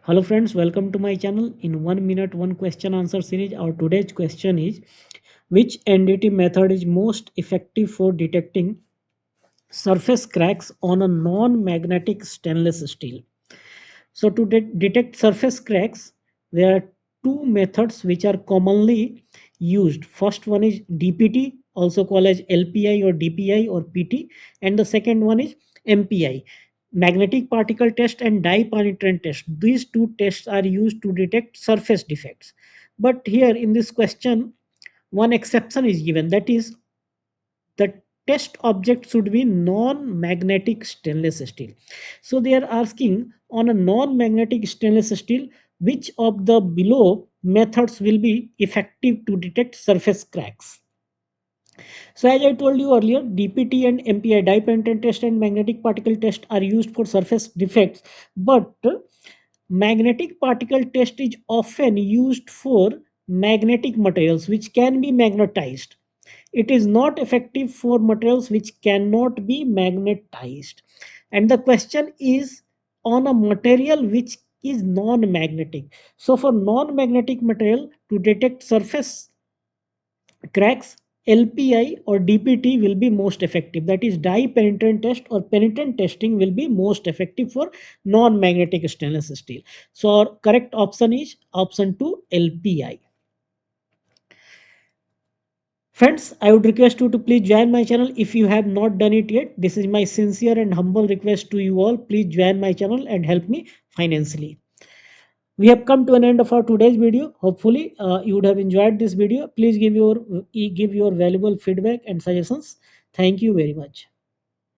Hello friends, welcome to my channel. In 1 minute, one question answer series, our today's question is which NDT method is most effective for detecting surface cracks on a non-magnetic stainless steel? So to detect surface cracks, there are two methods which are commonly used. First one is DPT, also called as LPI or DPI or PT, and the second one is MPI, magnetic particle test and dye penetrant test. These two tests are used to detect surface defects. But here in this question, one exception is given, that is the test object should be non-magnetic stainless steel. So they are asking on a non-magnetic stainless steel which of the below methods will be effective to detect surface cracks. So as I told you earlier, DPT and MPI, dye penetrant test and magnetic particle test, are used for surface defects, but magnetic particle test is often used for magnetic materials which can be magnetized. It is not effective for materials which cannot be magnetized. And the question is on a material which is non-magnetic. So for non-magnetic material to detect surface cracks, LPI or DPT will be most effective. That is dye penetrant test or penetrant testing will be most effective for non-magnetic stainless steel. So our correct option is option 2, LPI. Friends, I would request you to please join my channel if you have not done it yet. This is my sincere and humble request to you all. Please join my channel and help me financially. We have come to an end of our today's video. Hopefully, you would have enjoyed this video. Please give your valuable feedback and suggestions. Thank you very much.